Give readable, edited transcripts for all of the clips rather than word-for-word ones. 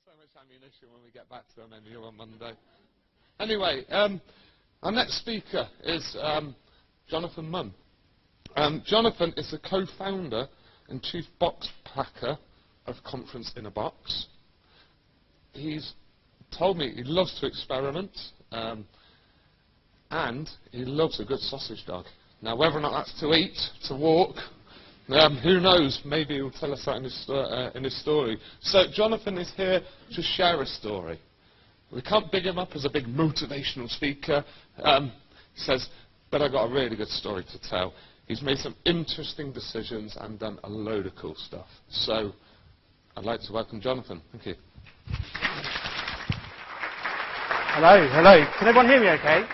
so much ammunition when we get back to the menu on Monday. Anyway, our next speaker is Jonathan Munn. Jonathan is the co-founder and chief box packer of Conference in a Box. He's told me he loves to experiment, and he loves a good sausage dog. Now, whether or not that's to eat, to walk, who knows? Maybe he'll tell us that in his story. So Jonathan is here to share a story. We can't big him up as a big motivational speaker. He says, but I've got a really good story to tell. He's made some interesting decisions and done a load of cool stuff. So I'd like to welcome Jonathan. Thank you. Hello, hello. Can everyone hear me okay?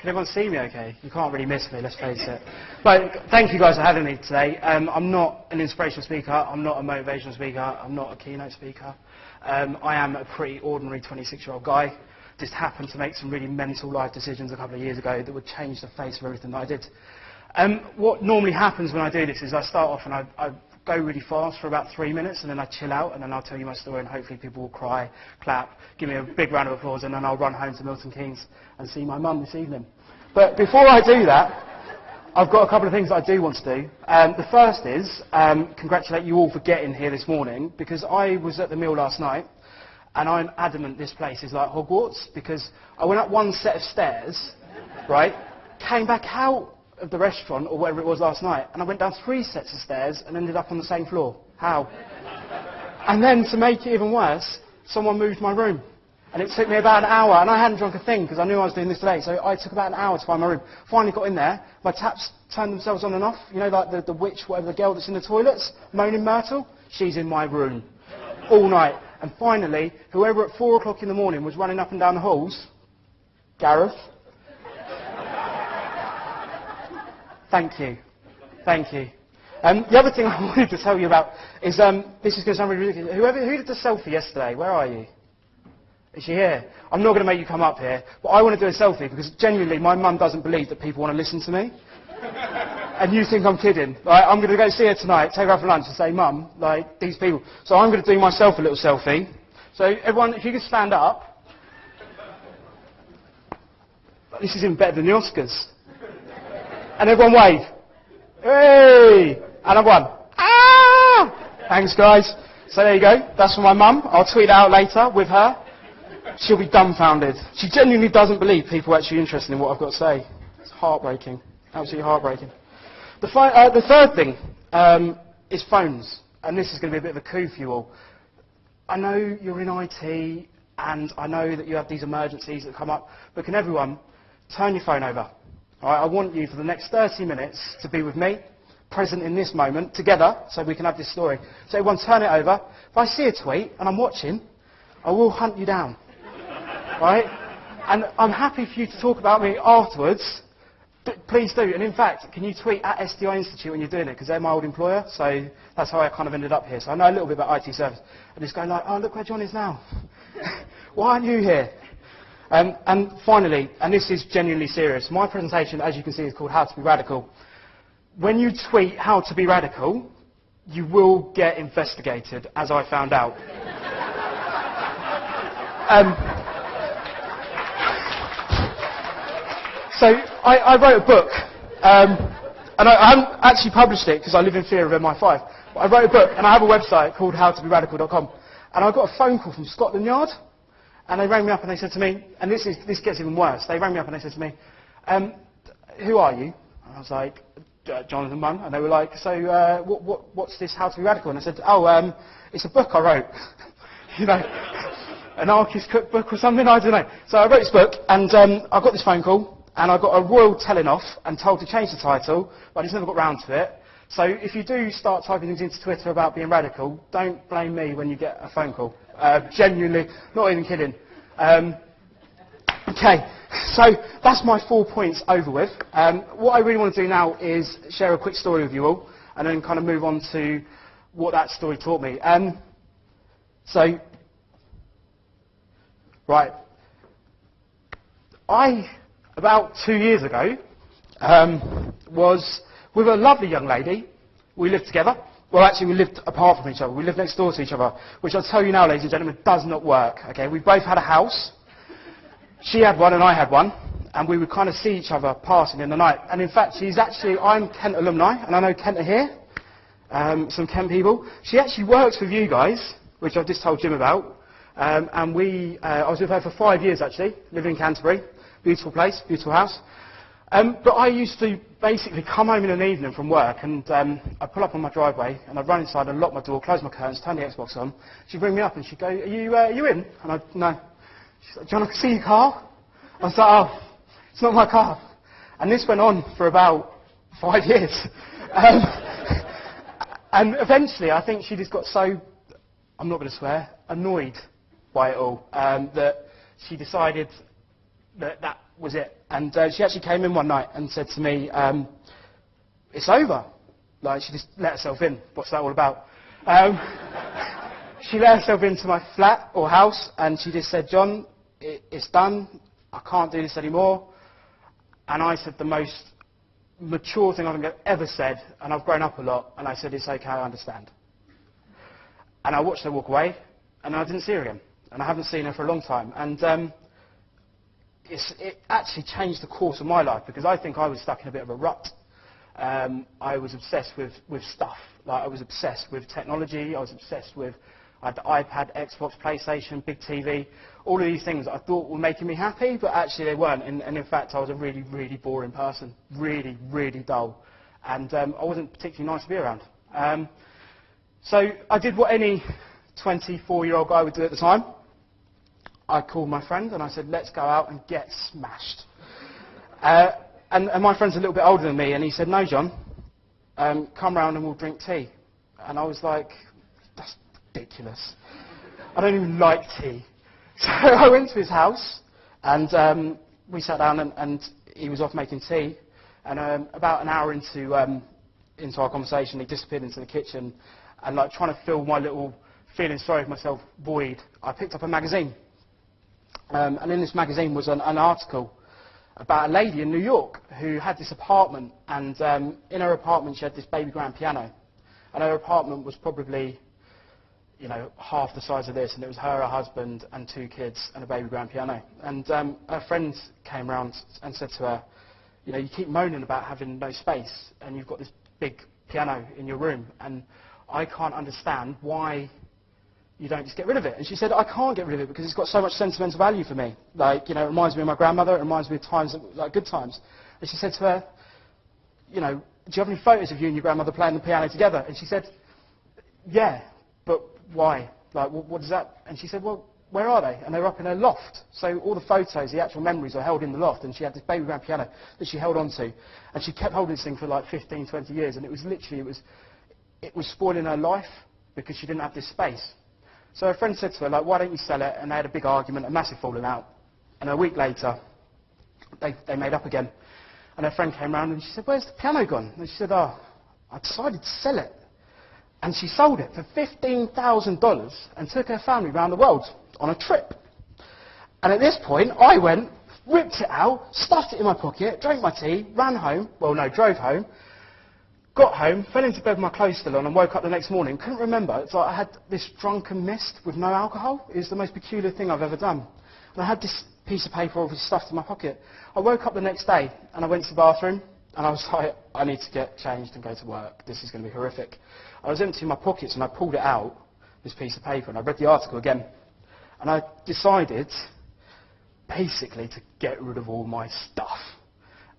Can everyone see me okay? You can't really miss me, let's face it. But thank you guys for having me today. I'm not an inspirational speaker, I'm not a motivational speaker, I'm not a keynote speaker. I am a pretty ordinary 26-year-old guy. Just happened to make some really mental life decisions a couple of years ago that would change the face of everything that I did. What normally happens when I do this is I start off and I go really fast for about 3 minutes, and then I chill out, and then I'll tell you my story, and hopefully people will cry, clap, give me a big round of applause, and then I'll run home to Milton Keynes and see my mum this evening. But before I do that, I've got a couple of things that I do want to do. The first is congratulate you all for getting here this morning, because I was at the meal last night, and I'm adamant this place is like Hogwarts, because I went up one set of stairs, right, came back out of the restaurant, or whatever it was last night, and I went down 3 sets of stairs and ended up on the same floor. How? And then, to make it even worse, someone moved my room. And it took me about an hour, and I hadn't drunk a thing, because I knew I was doing this today, so I took about an hour to find my room. Finally got in there, my taps turned themselves on and off, you know, like the witch, whatever, the girl that's in the toilets, Moaning Myrtle, she's in my room. All night. And finally, whoever at 4 o'clock in the morning was running up and down the halls, Gareth. Thank you. Thank you. The other thing I wanted to tell you about is, this is going to sound really ridiculous. Who did the selfie yesterday? Where are you? Is she here? I'm not going to make you come up here, but I want to do a selfie because genuinely my mum doesn't believe that people want to listen to me. And you think I'm kidding. Like, I'm going to go see her tonight, take her out for lunch and say, Mum, like, these people. So I'm going to do myself a little selfie. So everyone, if you could stand up. This is even better than the Oscars. And everyone wave. Hey! And I've won. Ah! Thanks, guys. So there you go. That's for my mum. I'll tweet out later with her. She'll be dumbfounded. She genuinely doesn't believe people are actually interested in what I've got to say. It's heartbreaking. Absolutely heartbreaking. The third thing is phones. And this is going to be a bit of a coup for you all. I know you're in IT, and I know that you have these emergencies that come up, but can everyone turn your phone over? All right, I want you for the next 30 minutes to be with me, present in this moment, together, so we can have this story. So everyone turn it over. If I see a tweet and I'm watching, I will hunt you down. Right? And I'm happy for you to talk about me afterwards. Please do. And in fact, can you tweet at SDI Institute when you're doing it? Because they're my old employer, so that's how I kind of ended up here. So I know a little bit about IT service. And just going like, oh, look where John is now. Why aren't you here? And finally, and this is genuinely serious, my presentation, as you can see, is called How to Be Radical. When you tweet how to be radical, you will get investigated, as I found out. So I wrote a book, and I haven't actually published it because I live in fear of MI5. But I wrote a book, and I have a website called howtoberadical.com, and I got a phone call from Scotland Yard. And they rang me up and they said to me, and this gets even worse, they rang me up and they said to me, who are you? And I was like, Jonathan Munn. And they were like, so what's this How to Be Radical? And I said, oh, it's a book I wrote. You know, an anarchist cookbook or something, I don't know. So I wrote this book, and I got this phone call, and I got a royal telling off and told to change the title, but I just never got round to it. So if you do start typing things into Twitter about being radical, don't blame me when you get a phone call. Genuinely, not even kidding. Okay, so that's my 4 points over with. What I really want to do now is share a quick story with you all, and then kind of move on to what that story taught me. Right. I, about 2 years ago, was with a lovely young lady. We lived together. Well, actually, we lived apart from each other. We lived next door to each other, which I'll tell you now, ladies and gentlemen, does not work. Okay, we both had a house. She had one and I had one, and we would kind of see each other passing in the night. And in fact, I'm Kent alumni, and I know Kent are here, some Kent people. She actually works with you guys, which I've just told Jim about. And I was with her for 5 years actually, living in Canterbury. Beautiful place, beautiful house. But I used to basically come home in an evening from work and I'd pull up on my driveway and I'd run inside and lock my door, close my curtains, turn the Xbox on. She'd bring me up and she'd go, are you in? And I'd, no. She's like, John, I can see your car. I was like, oh, it's not my car. And this went on for about 5 years. And eventually I think she just got so, I'm not going to swear, annoyed by it all, that she decided that was it. And she actually came in one night and said to me, it's over. Like, she just let herself in. What's that all about? She let herself into my flat or house and she just said, John, it's done. I can't do this anymore. And I said the most mature thing I've ever said, and I've grown up a lot, and I said, it's okay, I understand. And I watched her walk away, and I didn't see her again. And I haven't seen her for a long time. And it actually changed the course of my life because I think I was stuck in a bit of a rut. I was obsessed with stuff. Like, I was obsessed with technology. I was obsessed with I had the iPad, Xbox, PlayStation, big TV, all of these things that I thought were making me happy, but actually they weren't. And in fact, I was a really, really boring person, really, really dull. And I wasn't particularly nice to be around. So I did what any 24-year-old guy would do at the time. I called my friend and I said, let's go out and get smashed. And my friend's a little bit older than me, and he said, no, John, come round and we'll drink tea. And I was like, that's ridiculous. I don't even like tea. So I went to his house, and we sat down, and he was off making tea. And about an hour into our conversation, he disappeared into the kitchen, and like trying to fill my little feeling sorry for myself void, I picked up a magazine. And in this magazine was an article about a lady in New York who had this apartment, and in her apartment she had this baby grand piano. And her apartment was probably, you know, half the size of this, and it was her husband and 2 kids and a baby grand piano. And her friend came round and said to her, you know, you keep moaning about having no space, and you've got this big piano in your room, and I can't understand why you don't just get rid of it. And she said, I can't get rid of it because it's got so much sentimental value for me. Like, you know, it reminds me of my grandmother, it reminds me of times, like good times. And she said to her, you know, do you have any photos of you and your grandmother playing the piano together? And she said, yeah, but why? Like, what is that? And she said, well, where are they? And they were up in her loft. So all the photos, the actual memories are held in the loft, and she had this baby grand piano that she held on to. And she kept holding this thing for like 15, 20 years, and it was literally, it was spoiling her life because she didn't have this space. So her friend said to her, like, why don't you sell it? And they had a big argument, a massive falling out. And a week later, they made up again. And her friend came round and she said, where's the piano gone? And she said, oh, I decided to sell it. And she sold it for $15,000 and took her family around the world on a trip. And at this point, I went, ripped it out, stuffed it in my pocket, drank my tea, ran home, well, no, drove home, got home, fell into bed with my clothes still on, and woke up the next morning. Couldn't remember. It's like I had this drunken mist with no alcohol. It was the most peculiar thing I've ever done. And I had this piece of paper obviously stuffed in my pocket. I woke up the next day, and I went to the bathroom, and I was like, I need to get changed and go to work. This is going to be horrific. I was emptying my pockets, and I pulled it out, this piece of paper, and I read the article again. And I decided, basically, to get rid of all my stuff.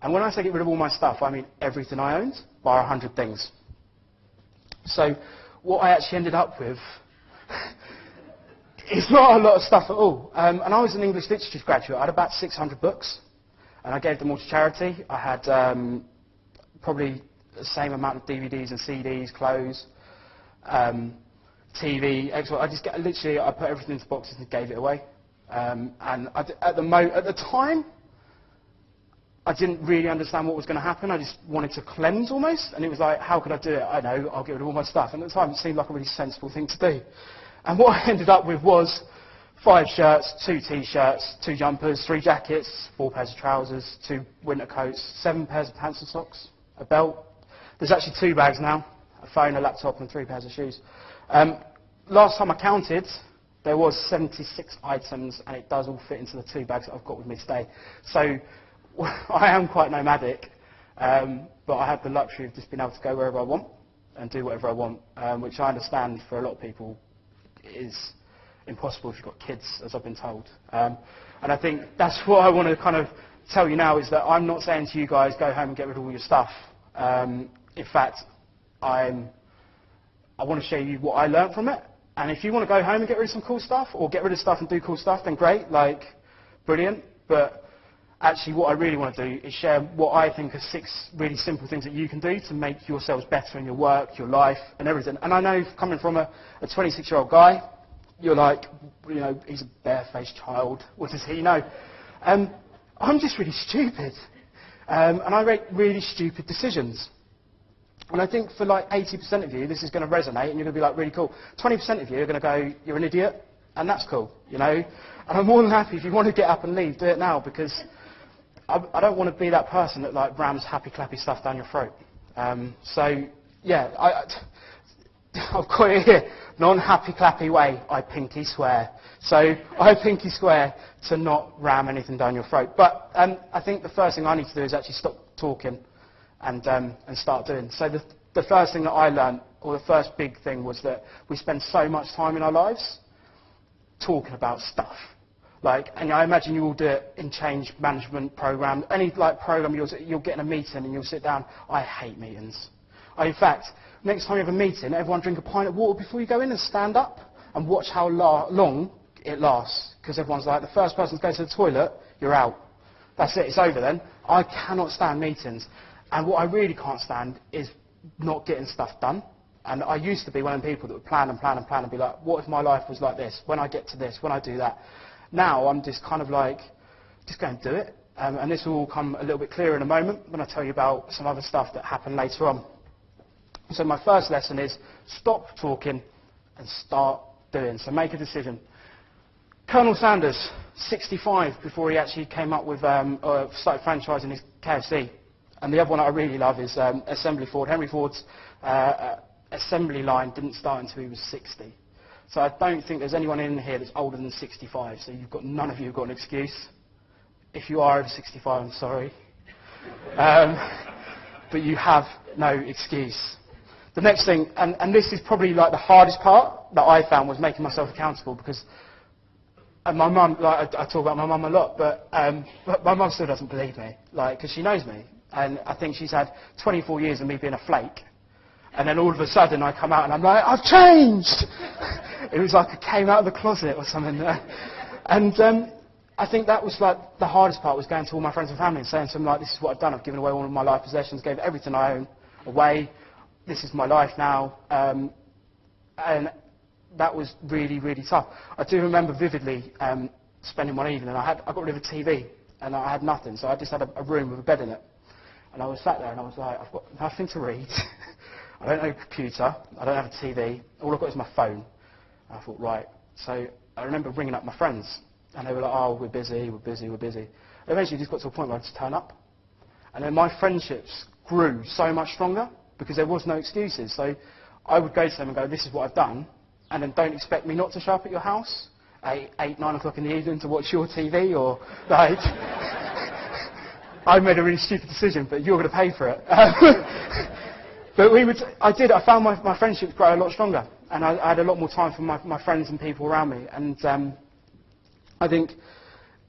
And when I say get rid of all my stuff, I mean everything I owned, bar 100 things. So what I actually ended up with is not a lot of stuff at all. And I was an English literature graduate. I had about 600 books, and I gave them all to charity. I had probably the same amount of DVDs and CDs, clothes, TV, Xbox. I put everything into boxes and gave it away. And at the time, I didn't really understand what was going to happen. I just wanted to cleanse almost, and it was like, how could I do it? I know, I'll get rid of all my stuff. And at the time, it seemed like a really sensible thing to do. And what I ended up with was 5 shirts, 2 T-shirts, 2 jumpers, 3 jackets, 4 pairs of trousers, 2 winter coats, 7 pairs of pants and socks, a belt. There's actually 2 bags now, a phone, a laptop, and 3 pairs of shoes. Last time I counted, there was 76 items, and it does all fit into the 2 bags that I've got with me today. So I am quite nomadic, but I have the luxury of just being able to go wherever I want and do whatever I want, which I understand for a lot of people is impossible if you've got kids, as I've been told. And I think that's what I want to kind of tell you now, is that I'm not saying to you guys, go home and get rid of all your stuff. In fact, I want to show you what I learned from it. And if you want to go home and get rid of some cool stuff, or get rid of stuff and do cool stuff, then great, like, brilliant. But actually what I really want to do is share what I think are 6 really simple things that you can do to make yourselves better in your work, your life, and everything. And I know, coming from a 26-year-old guy, you're like, you know, he's a barefaced child. What does he know? I'm just really stupid. And I make really stupid decisions. And I think for like 80% of you, this is going to resonate, and you're going to be like, really cool. 20% of you are going to go, you're an idiot, and that's cool, you know. And I'm more than happy, if you want to get up and leave, do it now, because I don't want to be that person that like rams happy clappy stuff down your throat. So yeah, I've got it here. Non-happy clappy way, I pinky swear. So I pinky swear to not ram anything down your throat. But I think the first thing I need to do is actually stop talking and start doing. So the first thing that I learned, or the first big thing, was that we spend so much time in our lives talking about stuff. Like, and I imagine you all do it in change management program, any like program, you'll get in a meeting and you'll sit down. I hate meetings. In fact, next time you have a meeting, everyone drink a pint of water before you go in and stand up and watch how long it lasts. Because everyone's like, the first person to go to the toilet, you're out. That's it, it's over then. I cannot stand meetings. And what I really can't stand is not getting stuff done. And I used to be one of the people that would plan and plan and plan and be like, what if my life was like this? When I get to this, when I do that. Now I'm just kind of like, just go and do it. And this will all come a little bit clearer in a moment when I tell you about some other stuff that happened later on. So my first lesson is stop talking and start doing. So make a decision. Colonel Sanders, 65 before he actually came up with, started franchising his KFC. And the other one I really love is Assembly Ford. Henry Ford's assembly line didn't start until he was 60. So I don't think there's anyone in here that's older than 65. So none of you have got an excuse. If you are over 65, I'm sorry. But you have no excuse. The next thing, and this is probably like the hardest part that I found, was making myself accountable, because my mum, like I talk about my mum a lot, but my mum still doesn't believe me, like, because she knows me, and I think she's had 24 years of me being a flake, and then all of a sudden I come out and I'm like, I've changed. It was like I came out of the closet or something, and I think that was like the hardest part, was going to all my friends and family and saying to them, like, this is what I've done. I've given away all of my life possessions, gave everything I own away. This is my life now, and that was really, really tough. I do remember vividly spending one evening. I got rid of a TV, and I had nothing, so I just had a room with a bed in it. And I was sat there, and I was like, I've got nothing to read. I don't have a computer. I don't have a TV. All I've got is my phone. And I thought, right. So I remember ringing up my friends, and they were like, oh, we're busy, we're busy, we're busy. Eventually, it just got to a point where I just turned up, and then my friendships grew so much stronger, because there was no excuses. So I would go to them and go, this is what I've done, and then don't expect me not to show up at your house at 8, 9 o'clock in the evening to watch your TV, or like, I made a really stupid decision, but you're going to pay for it. But I found my friendships grow a lot stronger, and I had a lot more time for my friends and people around me, and I think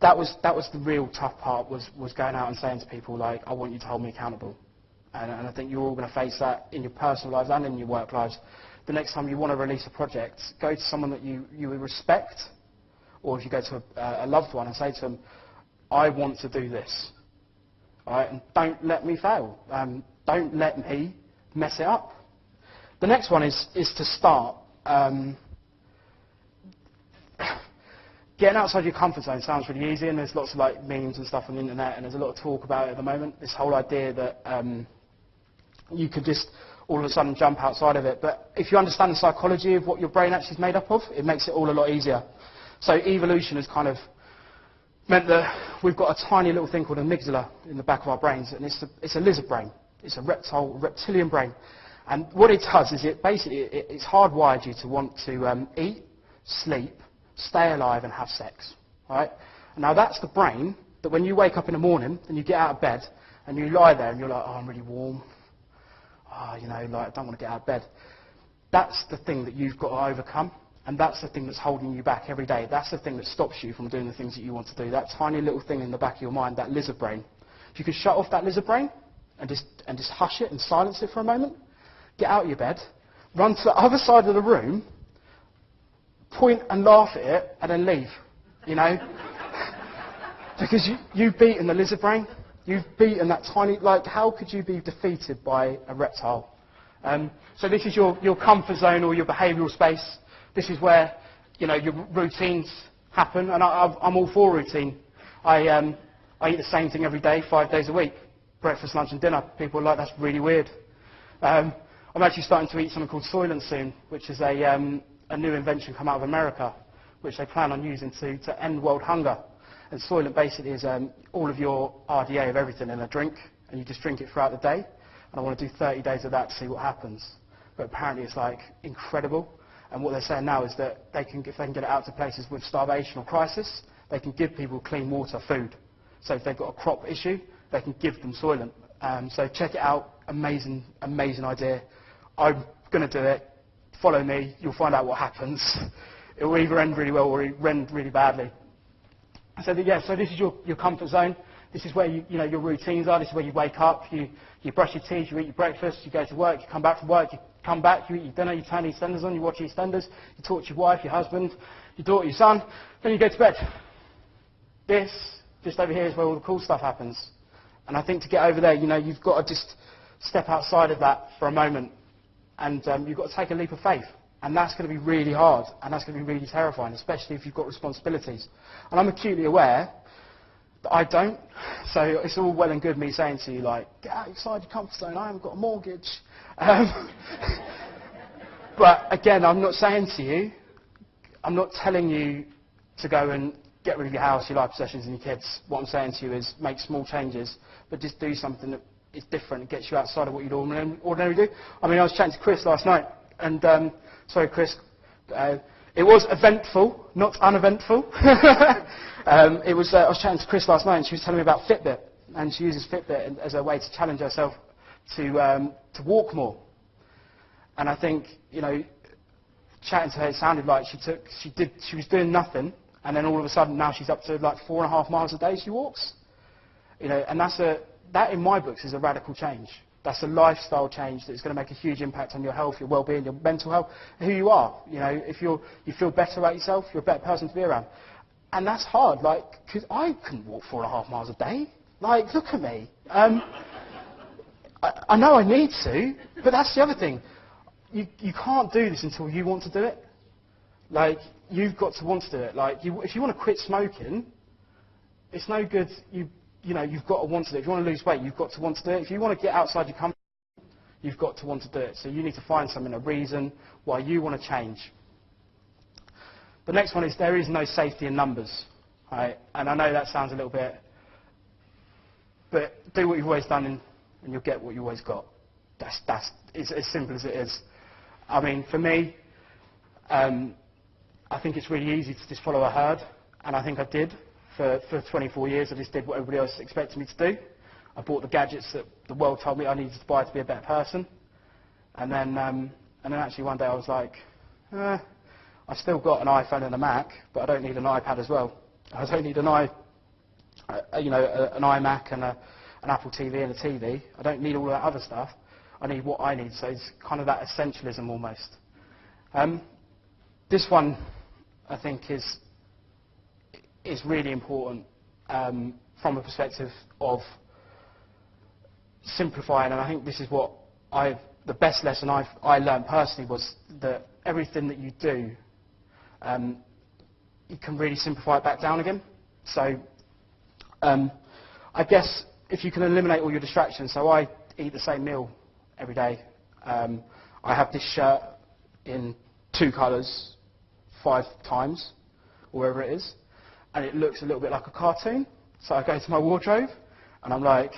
that was the real tough part, was going out and saying to people, like, I want you to hold me accountable. And I think you're all going to face that in your personal lives and in your work lives. The next time you want to release a project, go to someone that you respect, or if you go to a loved one and say to them, I want to do this. All right? And don't let me fail. Don't let me mess it up. The next one is to start. Getting outside your comfort zone sounds really easy, and there's lots of like memes and stuff on the internet, and there's a lot of talk about it at the moment. This whole idea that you could just all of a sudden jump outside of it. But if you understand the psychology of what your brain actually is made up of, it makes it all a lot easier. So evolution has kind of meant that we've got a tiny little thing called an amygdala in the back of our brains, and it's a lizard brain. It's a reptilian brain. And what it does is it's hardwired you to want to eat, sleep, stay alive and have sex. Right? And now that's the brain that when you wake up in the morning and you get out of bed and you lie there and you're like, oh, I'm really warm. Oh, you know, like I don't want to get out of bed. That's the thing that you've got to overcome. And that's the thing that's holding you back every day. That's the thing that stops you from doing the things that you want to do. That tiny little thing in the back of your mind, that lizard brain. If you could shut off that lizard brain and just hush it and silence it for a moment, get out of your bed, run to the other side of the room, point and laugh at it, and then leave. You know? Because you've beaten the lizard brain. You've beaten that tiny, like, how could you be defeated by a reptile? So this is your comfort zone or your behavioural space. This is where, you know, your routines happen, and I'm all for routine. I eat the same thing every day, 5 days a week. Breakfast, lunch and dinner. People are like, that's really weird. I'm actually starting to eat something called Soylent soon, which is a new invention come out of America, which they plan on using to end world hunger. And Soylent basically is all of your RDA of everything in a drink, and you just drink it throughout the day. And I want to do 30 days of that to see what happens. But apparently it's like incredible. And what they're saying now is that if they can get it out to places with starvation or crisis, they can give people clean water, food. So if they've got a crop issue, they can give them Soylent. So check it out. Amazing, amazing idea. I'm going to do it. Follow me. You'll find out what happens. It will either end really well or end really badly. So this is your comfort zone. This is where your routines are. This is where you wake up, you brush your teeth, you eat your breakfast, you go to work, you come back from work, you come back, you eat your dinner, you turn EastEnders on, you watch EastEnders, you talk to your wife, your husband, your daughter, your son, then you go to bed. This, just over here, is where all the cool stuff happens. And I think to get over there, you've got to just step outside of that for a moment, and you've got to take a leap of faith. And that's going to be really hard, and that's going to be really terrifying, especially if you've got responsibilities. And I'm acutely aware that I don't. So it's all well and good me saying to you, like, get outside your comfort zone, I haven't got a mortgage. But again, I'm not saying to you, I'm not telling you to go and get rid of your house, your life possessions and your kids. What I'm saying to you is make small changes, but just do something that is different and gets you outside of what you'd ordinarily do. I mean, I was chatting to Chris last night, and sorry, Chris. It was eventful, not uneventful. I was chatting to Chris last night, and she was telling me about Fitbit, and she uses Fitbit as a way to challenge herself to walk more. And I think, chatting to her, it sounded like she was doing nothing, and then all of a sudden now she's up to like 4.5 miles a day she walks. And that in my books is a radical change. That's a lifestyle change that's going to make a huge impact on your health, your well-being, your mental health, who you are. If you feel better about yourself, you're a better person to be around. And that's hard, because I couldn't walk 4.5 miles a day. Look at me. I know I need to, but that's the other thing. You can't do this until you want to do it. You've got to want to do it. If you want to quit smoking, it's no good. You've got to want to do it. If you want to lose weight, you've got to want to do it. If you want to get outside your comfort zone, you've got to want to do it. So you need to find something, a reason why you want to change. The next one is there is no safety in numbers. Right? And I know that sounds a little bit, but do what you've always done and you'll get what you always got. It's as simple as it is. I mean, for me, I think it's really easy to just follow a herd, and I think I did. For 24 years, I just did what everybody else expected me to do. I bought the gadgets that the world told me I needed to buy to be a better person. And then actually one day I was like, I've still got an iPhone and a Mac, but I don't need an iPad as well. I don't need an iMac and an Apple TV and a TV. I don't need all that other stuff. I need what I need. So it's kind of that essentialism almost. This one, I think, is really important from a perspective of simplifying, and I think this is what the best lesson I learned personally was that everything that you do, you can really simplify it back down again. So I guess if you can eliminate all your distractions, so I eat the same meal every day. I have this shirt in 2 colours 5 times, or wherever it is. And it looks a little bit like a cartoon. So I go to my wardrobe, and I'm like,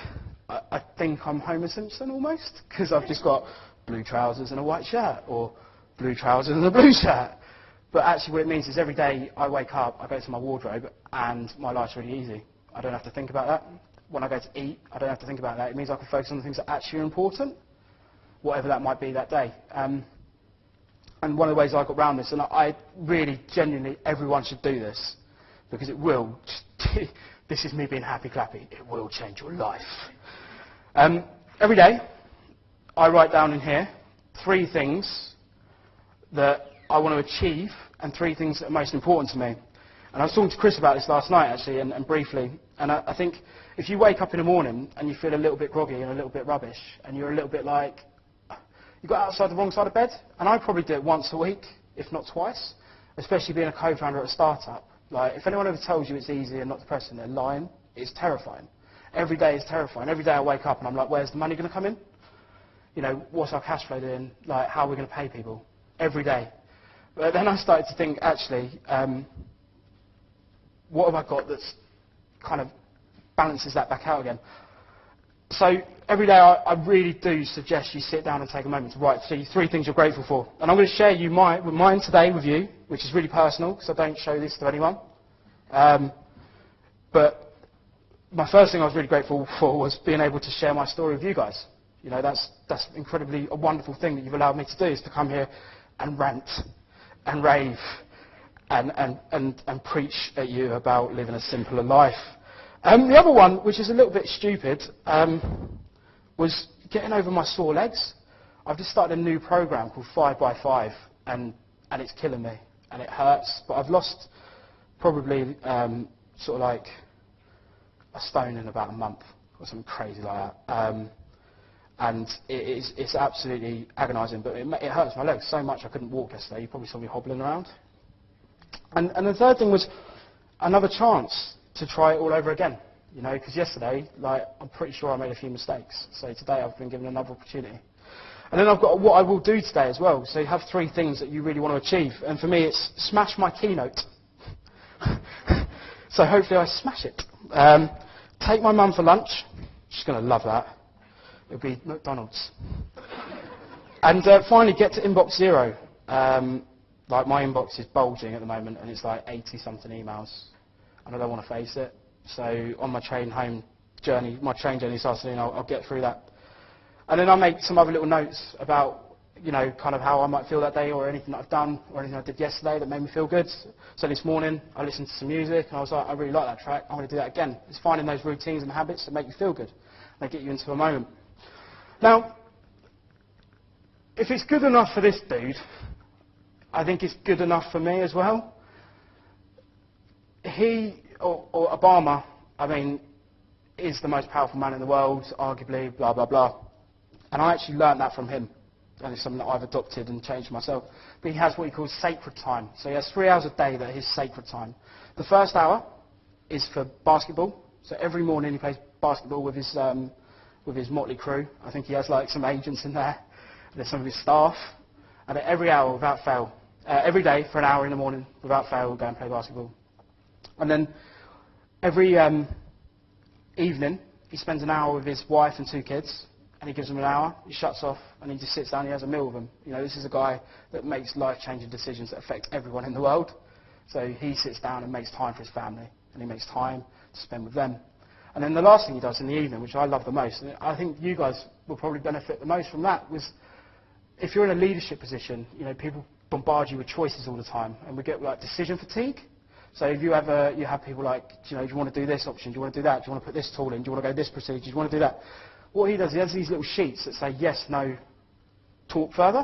I think I'm Homer Simpson almost, because I've just got blue trousers and a white shirt, or blue trousers and a blue shirt. But actually what it means is every day I wake up, I go to my wardrobe, and my life's really easy. I don't have to think about that. When I go to eat, I don't have to think about that. It means I can focus on the things that actually are important, whatever that might be that day. And one of the ways I got around this, and I really, genuinely, everyone should do this, because it will, this is me being happy clappy, it will change your life. Every day, I write down in here 3 things that I want to achieve, and 3 things that are most important to me. And I was talking to Chris about this last night, actually, and briefly. And I think if you wake up in the morning and you feel a little bit groggy and a little bit rubbish, and you're a little bit like, you got outside the wrong side of bed, and I probably do it once a week, if not twice, especially being a co-founder at a startup. Like, if anyone ever tells you it's easy and not depressing, they're lying. It's terrifying. Every day is terrifying. Every day I wake up and I'm like, where's the money going to come in? You know, what's our cash flow doing? Like, how are we going to pay people? Every day. But then I started to think, actually, what have I got that's kind of balances that back out again? So every day I really do suggest you sit down and take a moment to write 3 things you're grateful for. And I'm going to share mine today with you, which is really personal, because I don't show this to anyone. But my first thing I was really grateful for was being able to share my story with you guys. You know, that's incredibly a wonderful thing that you've allowed me to do, is to come here and rant and rave and preach at you about living a simpler life. The other one, which is a little bit stupid, was getting over my sore legs. I've just started a new program called 5x5, and it's killing me, and it hurts. But I've lost probably sort of like a stone in about a month, or something crazy like that. And it's absolutely agonising, but it hurts my legs so much I couldn't walk yesterday. You probably saw me hobbling around. And the third thing was another chance to try it all over again, you know, because yesterday, like, I'm pretty sure I made a few mistakes. So today I've been given another opportunity. And then I've got what I will do today as well. So you have 3 things that you really want to achieve. And for me, it's smash my keynote. So hopefully I smash it. Take my mum for lunch. She's going to love that. It'll be McDonald's. And finally, get to inbox 0. Like, my inbox is bulging at the moment, and it's like 80-something emails. And I don't want to face it. So on my train journey this afternoon, I'll get through that. And then I'll make some other little notes about, you know, kind of how I might feel that day, or anything that I've done, or anything I did yesterday that made me feel good. So this morning, I listened to some music, and I was like, I really like that track. I'm going to do that again. It's finding those routines and habits that make you feel good. They get you into a moment. Now, if it's good enough for this dude, I think it's good enough for me as well. He, or Obama, I mean, is the most powerful man in the world, arguably, blah, blah, blah. And I actually learned that from him. And it's something that I've adopted and changed myself. But he has what he calls sacred time. So he has 3 hours a day that are his sacred time. The first hour is for basketball. So every morning he plays basketball with his motley crew. I think he has like some agents in there. There's some of his staff. And every hour without fail, every day for an hour in the morning without fail, we'll go and play basketball. And then every evening he spends an hour with his wife and 2 kids. And he gives them an hour, he shuts off, and he just sits down and he has a meal with them. You know, this is a guy that makes life-changing decisions that affect everyone in the world. So he sits down and makes time for his family, and he makes time to spend with them. And then the last thing he does in the evening, which I love the most, and I think you guys will probably benefit the most from that, was if you're in a leadership position, you know, people bombard you with choices all the time, and we get like decision fatigue. So if you have people like, you know, do you want to do this option, do you want to do that, do you want to put this tool in, do you want to go this procedure, do you want to do that? What he does, he has these little sheets that say yes, no, talk further.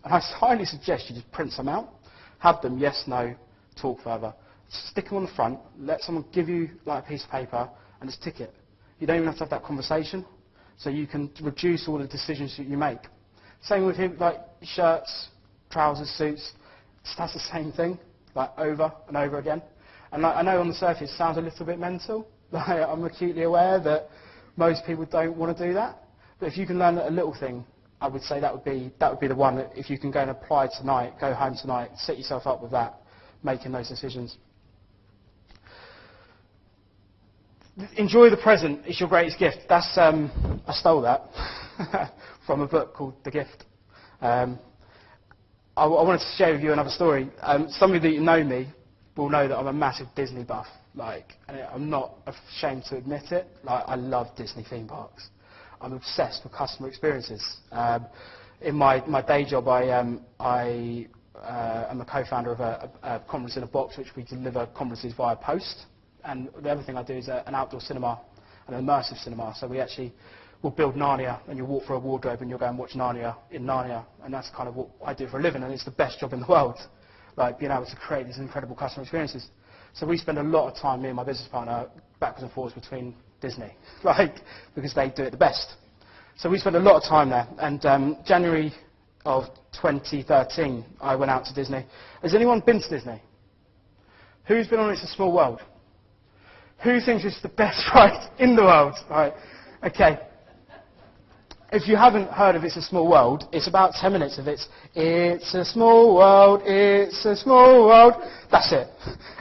And I highly suggest you just print some out. Have them yes, no, talk further. Stick them on the front. Let someone give you like a piece of paper and just tick it. You don't even have to have that conversation. So you can reduce all the decisions that you make. Same with him, like shirts, trousers, suits. Just does the same thing, like over and over again. And like, I know on the surface it sounds a little bit mental. Like, I'm acutely aware that most people don't want to do that, but if you can learn a little thing, I would say that would be the one that if you can go and apply tonight, go home tonight, set yourself up with that, making those decisions. Enjoy the present. It's your greatest gift. That's I stole that from a book called The Gift. I wanted to share with you another story. Some of you that know me will know that I'm a massive Disney buff. And I'm not ashamed to admit it. I love Disney theme parks. I'm obsessed with customer experiences. In my day job, I am a co-founder of a conference in a box, which we deliver conferences via post. And the other thing I do is an outdoor cinema, an immersive cinema. So we actually will build Narnia, and you'll walk through a wardrobe and you'll go and watch Narnia in Narnia. And that's kind of what I do for a living, and it's the best job in the world, being able to create these incredible customer experiences. So we spend a lot of time, me and my business partner, backwards and forwards between Disney, because they do it the best. So we spend a lot of time there. And January of 2013, I went out to Disney. Has anyone been to Disney? Who's been on It's a Small World? Who thinks it's the best ride in the world? Right. Okay. If you haven't heard of It's a Small World, it's about 10 minutes of It's a small world, it's a small world. That's it.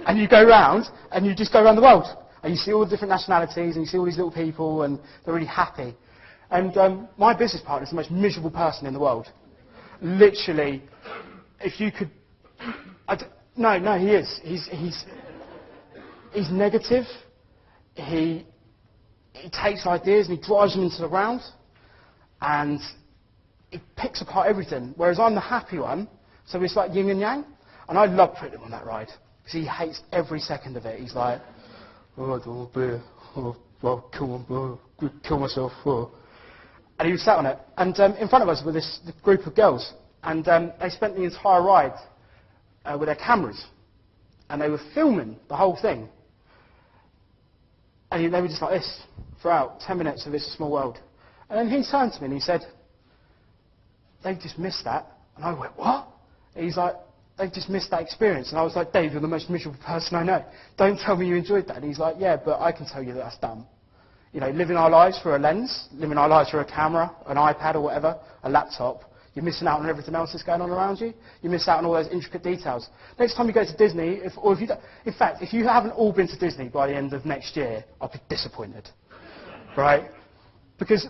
And you go round, and you just go around the world. And you see all the different nationalities, and you see all these little people, and they're really happy. And my business partner is the most miserable person in the world. Literally, if you could... No, he is. He's negative. He takes ideas and he drives them into the ground. And it picks apart everything, whereas I'm the happy one, so it's like yin and yang. And I love putting him on that ride, because he hates every second of it. He's like, oh, I don't want beer, oh, well, kill myself. Oh. And he was sat on it, and in front of us were this group of girls, and they spent the entire ride with their cameras, and they were filming the whole thing. And they were just like this, throughout 10 minutes of It's a Small World. And then he turned to me and he said, they've just missed that. And I went, what? And he's like, they've just missed that experience. And I was like, Dave, you're the most miserable person I know. Don't tell me you enjoyed that. And he's like, yeah, but I can tell you that that's dumb. Living our lives through a lens, living our lives through a camera, an iPad or whatever, a laptop, you're missing out on everything else that's going on around you. You miss out on all those intricate details. Next time you go to Disney, in fact, if you haven't all been to Disney by the end of next year, I'll be disappointed. Right? Because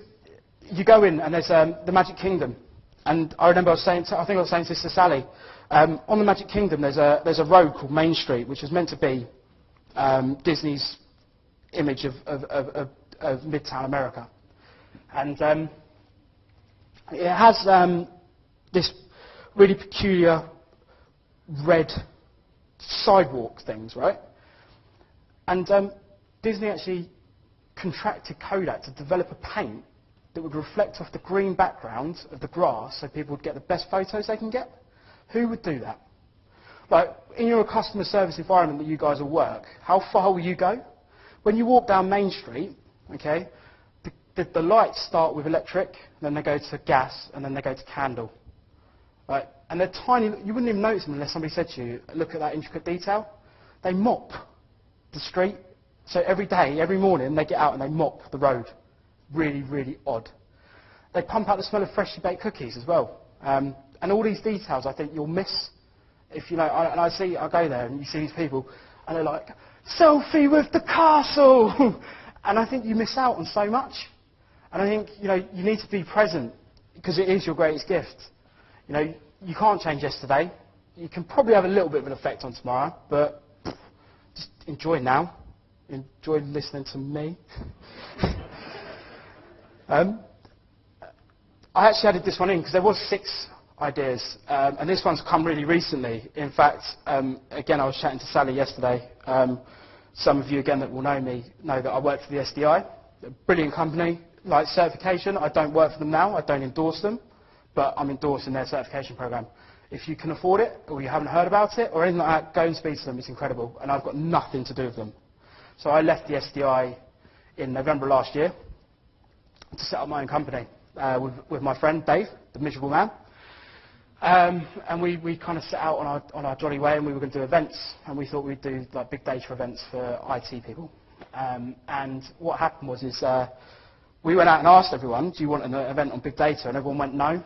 you go in and there's the Magic Kingdom, and I remember I think I was saying this to Sally. On the Magic Kingdom, there's a road called Main Street, which was meant to be Disney's image of Midtown America, and it has this really peculiar red sidewalk things, right? And Disney actually contracted Kodak to develop a paint that would reflect off the green background of the grass so people would get the best photos they can get. Who would do that? In your customer service environment that you guys will work, how far will you go? When you walk down Main Street, okay, the lights start with electric, then they go to gas, and then they go to candle. Right? And they're tiny, you wouldn't even notice them unless somebody said to you, look at that intricate detail. They mop the street. So every day, every morning, they get out and they mop the road. Really, really odd. They pump out the smell of freshly baked cookies as well. And all these details I think you'll miss if I go there and you see these people and they're like, selfie with the castle! And I think you miss out on so much. And I think, you need to be present because it is your greatest gift. You can't change yesterday. You can probably have a little bit of an effect on tomorrow, but just enjoy now. Enjoy listening to me. I actually added this one in because there was 6 ideas, and this one's come really recently. In fact, again, I was chatting to Sally yesterday. Some of you, again, that will know me know that I work for the SDI, a brilliant company, like certification. I don't work for them now. I don't endorse them, but I'm endorsing their certification program. If you can afford it, or you haven't heard about it, or anything like that, go and speak to them. It's incredible, and I've got nothing to do with them. So I left the SDI in November last year to set up my own company with my friend Dave, the miserable man. And we kind of set out on our jolly way, and we were going to do events, and we thought we'd do big data events for IT people. And what happened was we went out and asked everyone, do you want an event on big data? And everyone went no.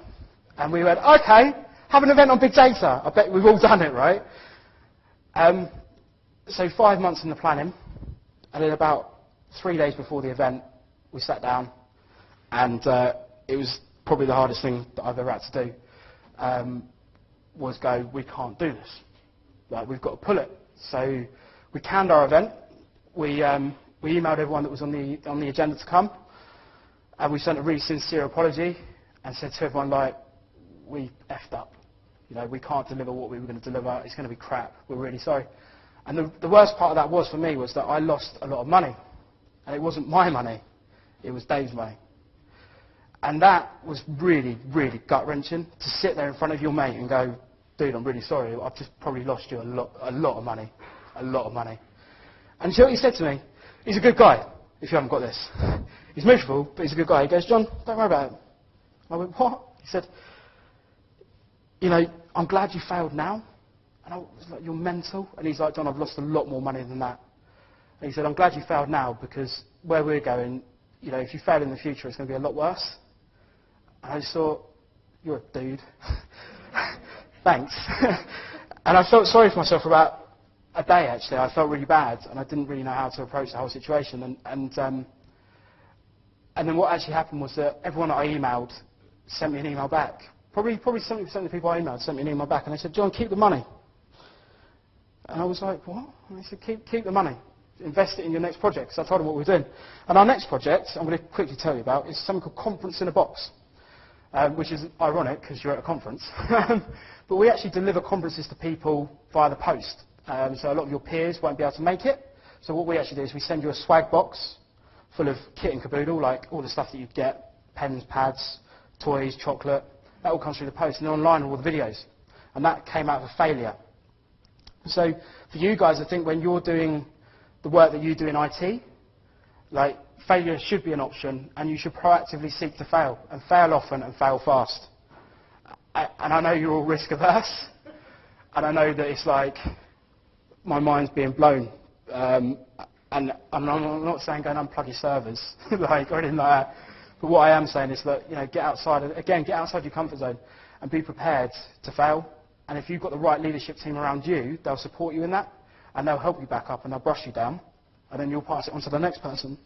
And we went, okay, have an event on big data. I bet we've all done it, right? So 5 months in the planning, and then about 3 days before the event, we sat down, and it was probably the hardest thing that I've ever had to do. was go, we can't do this. Like, we've got to pull it. So we canned our event. We emailed everyone that was on the agenda to come, and we sent a really sincere apology and said to everyone, like, we effed up. You know, we can't deliver what we were going to deliver. It's going to be crap. We're really sorry. And the worst part of that was, for me, was that I lost a lot of money. And it wasn't my money. It was Dave's money. And that was really, really gut-wrenching, to sit there in front of your mate and go, dude, I'm really sorry. I've just probably lost you a lot of money. A lot of money. And you know what he said to me? He's a good guy, if you haven't got this. He's miserable, but he's a good guy. He goes, John, don't worry about it. I went, what? He said, you know, I'm glad you failed now. And I was like, you're mental? And he's like, John, I've lost a lot more money than that. And he said, I'm glad you failed now, because where we're going, you know, if you fail in the future, it's going to be a lot worse. And I just thought, you're a dude. Thanks. And I felt sorry for myself for about a day, actually. I felt really bad, and I didn't really know how to approach the whole situation. And then what actually happened was that everyone that I emailed sent me an email back. Probably 70% of the people I emailed sent me an email back, and they said, John, keep the money. And I was like, what? And they said, keep the money. Invest it in your next project. So I told them what we were doing. And our next project, I'm going to quickly tell you about, is something called Conference in a Box, which is ironic because you're at a conference. But we actually deliver conferences to people via the post. So a lot of your peers won't be able to make it. So what we actually do is we send you a swag box full of kit and caboodle, like all the stuff that you'd get, pens, pads, toys, chocolate. That all comes through the post, and online are all the videos. And that came out of a failure. So for you guys, I think when you're doing the work that you do in IT, like, failure should be an option, and you should proactively seek to fail, and fail often and fail fast. And I know you're all risk averse, and I know that it's like, my mind's being blown. And I'm not saying go and unplug your servers, like, or anything like that. But what I am saying is that, you know, get outside your comfort zone and be prepared to fail. And if you've got the right leadership team around you, they'll support you in that, and they'll help you back up, and they'll brush you down, and then you'll pass it on to the next person.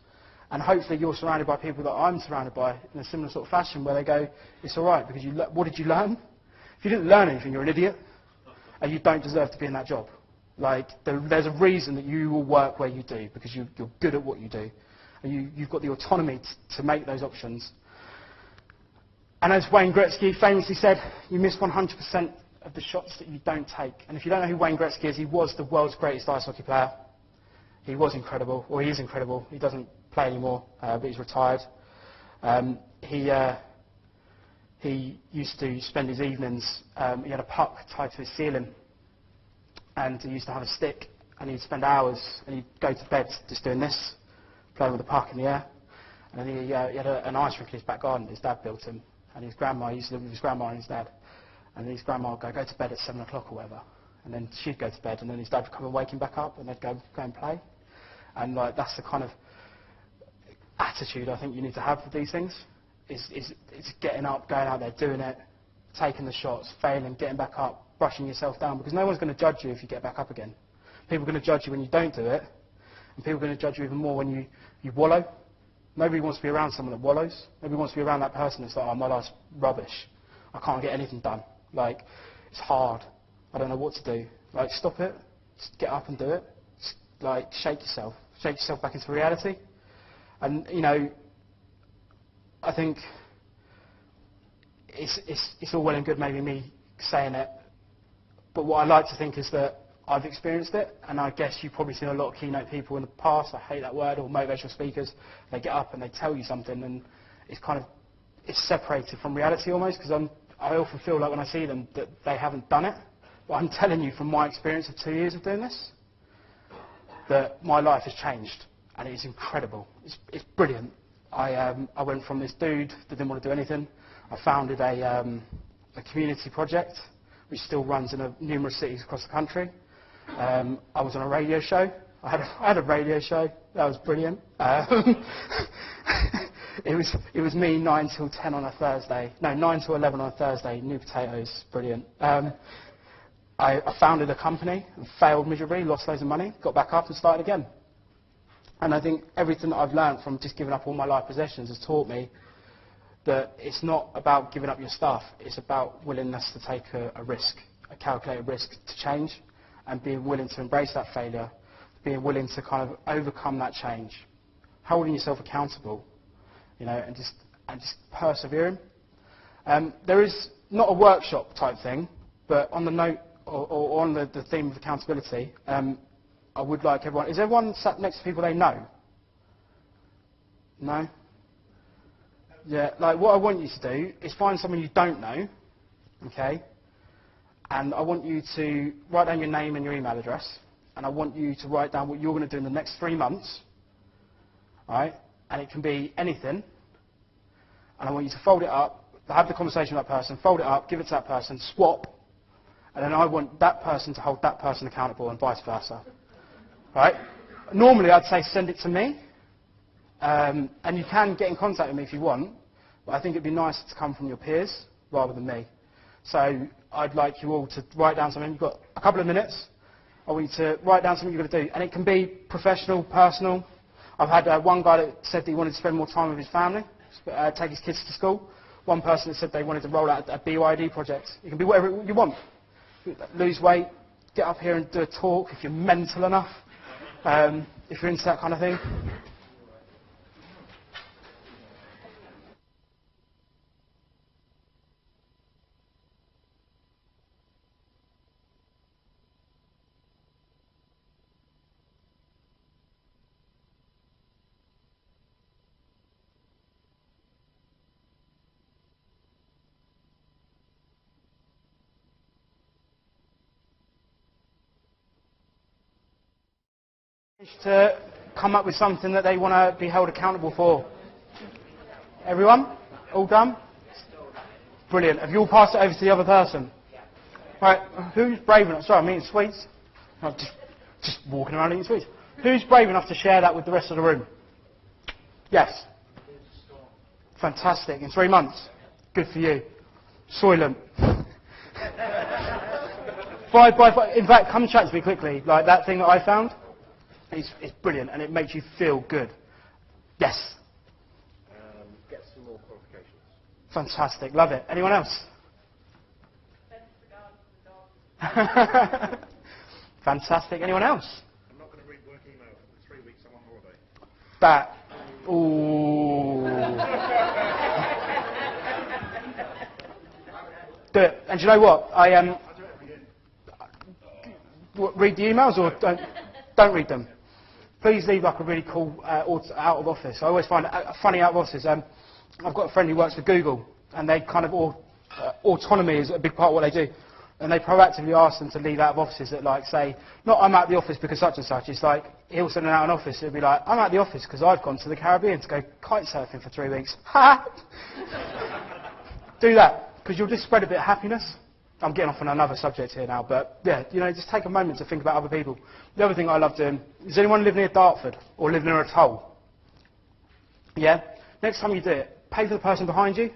And hopefully you're surrounded by people that I'm surrounded by in a similar sort of fashion, where they go, it's all right, because what did you learn? If you didn't learn anything, you're an idiot, and you don't deserve to be in that job. Like, there's a reason that you will work where you do, because you're good at what you do. And you've got the autonomy to make those options. And as Wayne Gretzky famously said, you miss 100% of the shots that you don't take. And if you don't know who Wayne Gretzky is, he was the world's greatest ice hockey player. He was incredible, or he is incredible. He doesn't play anymore, but he's retired. He used to spend his evenings, he had a puck tied to his ceiling, and he used to have a stick, and he'd spend hours, and he'd go to bed just doing this, playing with the puck in the air. And then he had an ice rink in his back garden his dad built him, and his grandma, he used to live with his grandma and his dad. And then his grandma would go to bed at 7 o'clock or whatever, and then she'd go to bed, and then his dad would come and wake him back up, and they'd go and play. And like, that's the kind of attitude I think you need to have with these things. It's getting up, going out there, doing it, taking the shots, failing, getting back up, brushing yourself down, because no one's going to judge you if you get back up again. People are going to judge you when you don't do it, and people are going to judge you even more when you wallow. Nobody wants to be around someone that wallows. Nobody wants to be around that person that's like, oh, my life's rubbish. I can't get anything done. Like, it's hard. I don't know what to do. Like, stop it. Just get up and do it. Just, like, shake yourself. Shake yourself back into reality. And, you know, I think it's all well and good maybe me saying it, but what I like to think is that I've experienced it, and I guess you've probably seen a lot of keynote people in the past, I hate that word, or motivational speakers, they get up and they tell you something, and it's separated from reality almost, because I often feel like when I see them that they haven't done it. But I'm telling you from my experience of 2 years of doing this, that my life has changed, and it is incredible. It's brilliant. I went from this dude that didn't want to do anything. I founded a community project, which still runs in numerous cities across the country. I was on a radio show. I had a radio show. That was brilliant. It was me 9 till 10 on a Thursday. No, 9 till 11 on a Thursday. New potatoes. Brilliant. I founded a company and failed miserably, lost loads of money, got back up and started again. And I think everything that I've learned from just giving up all my life possessions has taught me that it's not about giving up your stuff, it's about willingness to take a risk, a calculated risk to change, and being willing to embrace that failure, being willing to kind of overcome that change, holding yourself accountable, you know, and just persevering. There is not a workshop type thing, but on the note or on the theme of accountability, I would like everyone. Is everyone sat next to people they know? No? Yeah, like what I want you to do is find someone you don't know, okay? And I want you to write down your name and your email address, and I want you to write down what you're going to do in the next 3 months, right? And it can be anything, and I want you to fold it up, have the conversation with that person, fold it up, give it to that person, swap, and then I want that person to hold that person accountable and vice versa, right? Normally I'd say send it to me, and you can get in contact with me if you want, but I think it'd be nicer to come from your peers rather than me. So I'd like you all to write down something. You've got a couple of minutes. I want you to write down something you're going to do. And it can be professional, personal. I've had one guy that said that he wanted to spend more time with his family, take his kids to school. One person that said they wanted to roll out a BYD project. It can be whatever you want. Lose weight, get up here and do a talk if you're mental enough, if you're into that kind of thing. To come up with something that they want to be held accountable for. Everyone? All done? Brilliant. Have you all passed it over to the other person? Right, who's brave enough? Sorry, I'm eating sweets. I'm just walking around eating sweets. Who's brave enough to share that with the rest of the room? Yes. Fantastic. In 3 months. Good for you. Soylent. 5 by 5. In fact, come chat to me quickly. Like that thing that I found. It's brilliant, and it makes you feel good. Yes? Get some more qualifications. Fantastic. Love it. Anyone else? Fantastic. Anyone else? I'm not going to read work email for 3 weeks. I'm on holiday. That. Ooh. Do it. And do you know what? I I do it every year. read the emails or don't read them. Please leave like a really cool out of office. I always find it funny out of offices. I've got a friend who works for Google, and they kind of autonomy is a big part of what they do. And they proactively ask them to leave out of offices that like say, not I'm out of the office because such and such. It's like he'll send them out of an office. It'll be like I'm out of the office because I've gone to the Caribbean to go kite surfing for 3 weeks. Ha! Do that because you'll just spread a bit of happiness. I'm getting off on another subject here now, but yeah, you know, just take a moment to think about other people. The other thing I love doing, does anyone live near Dartford or live near a toll? Yeah? Next time you do it, pay for the person behind you.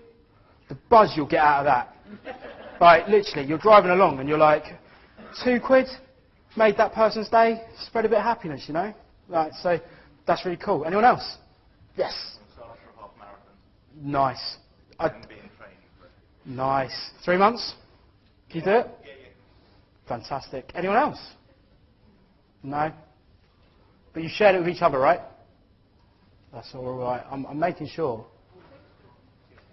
The buzz you'll get out of that. Right, literally, you're driving along and you're like, £2, made that person's day, spread a bit of happiness, you know? Right, so that's really cool. Anyone else? Yes? I'm starting for a half marathon. Nice. I'm being trained for it. Nice. 3 months? Can you do it? Yeah. Fantastic. Anyone else? No? But you shared it with each other, right? That's all right. I'm making sure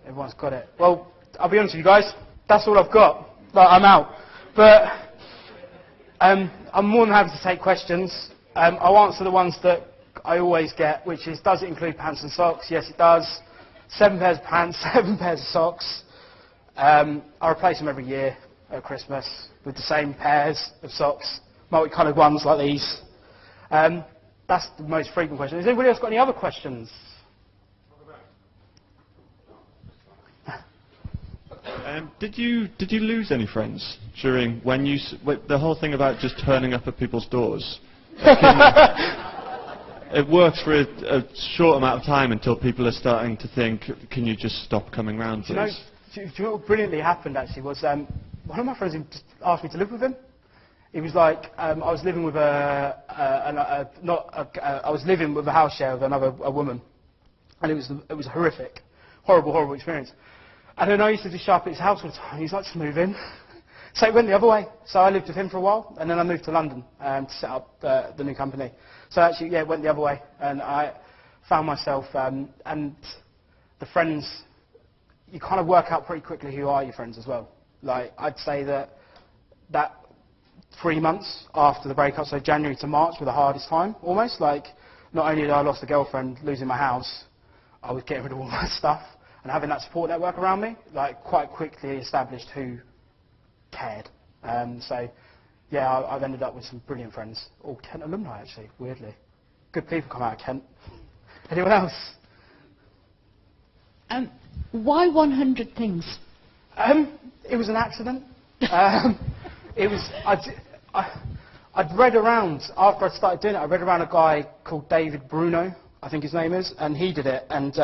everyone's got it. Well, I'll be honest with you guys. That's all I've got. Like, I'm out. But I'm more than happy to take questions. I'll answer the ones that I always get, which is, does it include pants and socks? Yes, it does. 7 pairs of pants, 7 pairs of socks. I replace them every year at Christmas with the same pairs of socks, multicoloured ones like these. That's the most frequent question. Has anybody else got any other questions? Did you lose any friends during when you the whole thing about just turning up at people's doors? It works for a short amount of time until people are starting to think, can you just stop coming round, please? Do you know what brilliantly happened actually was one of my friends just asked me to live with him. It was like I was living with I was living with a house share with a woman, and it was horrific. horrible, horrible experience. And then I used to just show up at his house all the time. He's like, just move in. So it went the other way. So I lived with him for a while, and then I moved to London to set up the new company. So actually, yeah, it went the other way. And I found myself, and the friends, you kind of work out pretty quickly who are your friends as well. Like, I'd say that 3 months after the breakup, so January to March, were the hardest time, almost. Like, not only did I lost a girlfriend, losing my house, I was getting rid of all my stuff, and having that support network around me, like, quite quickly established who cared. So, yeah, I've ended up with some brilliant friends. All Kent alumni, actually, weirdly. Good people come out of Kent. Anyone else? Why 100 things? It was an accident. It was. I'd read around, after I started doing it, I read around a guy called David Bruno, I think his name is, and he did it. And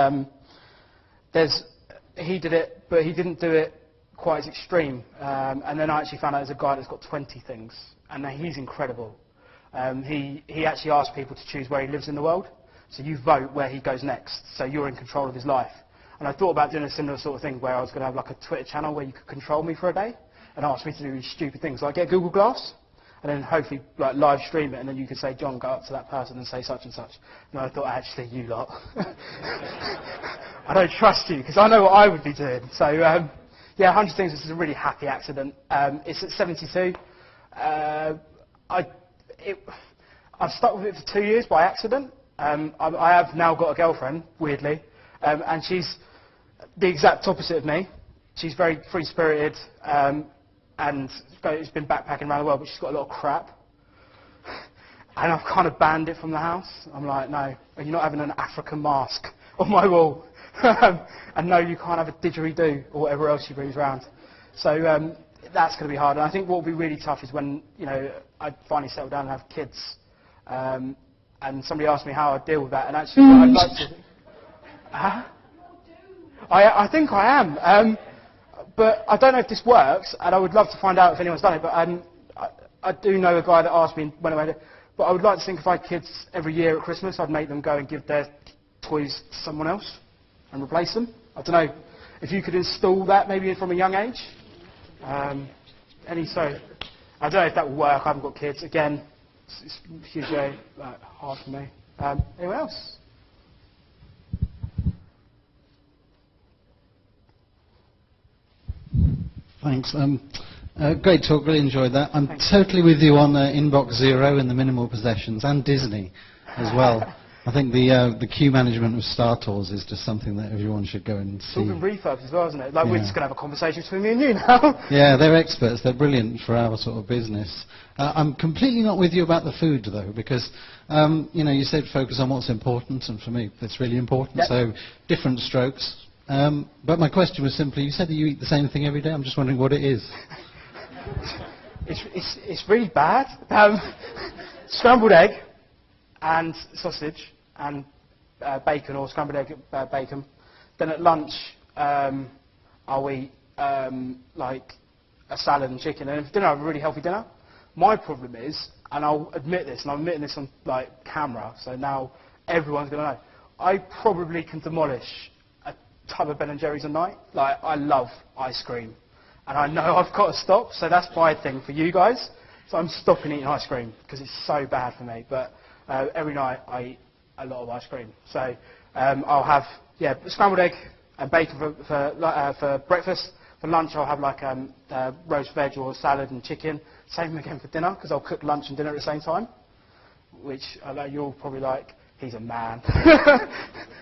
he did it, but he didn't do it quite as extreme. And then I actually found out there's a guy that's got 20 things, and he's incredible. He actually asked people to choose where he lives in the world. So you vote where he goes next, so you're in control of his life. And I thought about doing a similar sort of thing where I was going to have like a Twitter channel where you could control me for a day and ask me to do these stupid things. Like get Google Glass and then hopefully like live stream it, and then you could say, John, go up to that person and say such and such. And I thought, actually, you lot, I don't trust you because I know what I would be doing. So yeah, 100 Things is a really happy accident. It's at 72. I've stuck with it for 2 years by accident. I have now got a girlfriend, weirdly, and she's the exact opposite of me. She's very free-spirited, and has been backpacking around the world, but she's got a lot of crap. And I've kind of banned it from the house. I'm like, no, you're not having an African mask on my wall. And no, you can't have a didgeridoo or whatever else she brings around. So that's going to be hard. And I think what will be really tough is when, you know, I finally settle down and have kids. And somebody asked me how I deal with that, and actually what I'd like to... I think I am. But I don't know if this works, and I would love to find out if anyone's done it, but I do know a guy that asked me when I made it. But I would like to think if I had kids every year at Christmas, I'd make them go and give their toys to someone else and replace them. I don't know if you could install that maybe from a young age. I don't know if that would work. I haven't got kids. Again, it's hugely hard for me. Anyone else? Thanks. Great talk, really enjoyed that. I'm totally with you on Inbox Zero and the minimal possessions, and Disney as well. I think the queue management of Star Tours is just something that everyone should go and see. It's all been refurbs as well, isn't it? Like, we're just going to have a conversation between me and you now. Yeah, they're experts. They're brilliant for our sort of business. I'm completely not with you about the food, though, because, you know, you said focus on what's important, and for me, that's really important. Yep. So, different strokes. But my question was simply, you said that you eat the same thing every day. I'm just wondering what it is. It's really bad. Scrambled egg and sausage and bacon, or scrambled egg bacon. Then at lunch I'll eat like a salad and chicken, and for dinner I have a really healthy dinner. My problem is, and I'll admit this, and I'm admitting this on like camera, so now everyone's going to know, I probably can demolish a tub of Ben & Jerry's a night. Like, I love ice cream. And I know I've got to stop, so that's my thing for you guys. So I'm stopping eating ice cream, because it's so bad for me. But every night I eat a lot of ice cream. So I'll have, scrambled egg and bacon for breakfast. For lunch I'll have like roast veg or salad and chicken. Same again for dinner, because I'll cook lunch and dinner at the same time. Which I know you're probably like, he's a man.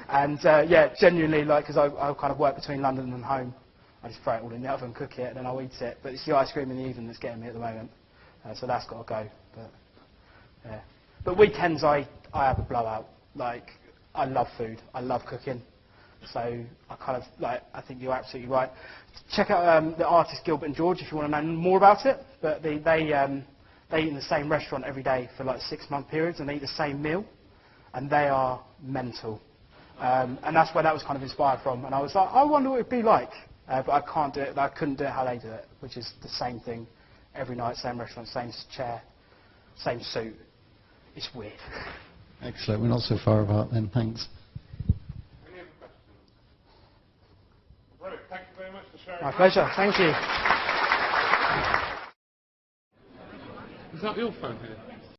And genuinely, like, because I kind of work between London and home. I just throw it all in the oven, cook it, and then I'll eat it. But it's the ice cream in the evening that's getting me at the moment. So that's got to go. But, yeah. But weekends I have a blowout. Like, I love food. I love cooking. So I kind of, like, I think you're absolutely right. Check out the artist Gilbert and George if you want to know more about it. But they eat in the same restaurant every day for like 6-month periods, and they eat the same meal. And they are mental. And that's where that was kind of inspired from. And I was like, I wonder what it'd be like. But I can't do it. I couldn't do it how they do it, which is the same thing every night, same restaurant, same chair, same suit. It's weird. Excellent. We're not so far apart then. Thanks. Any other questions? My pleasure. Thank you. Is that your phone here?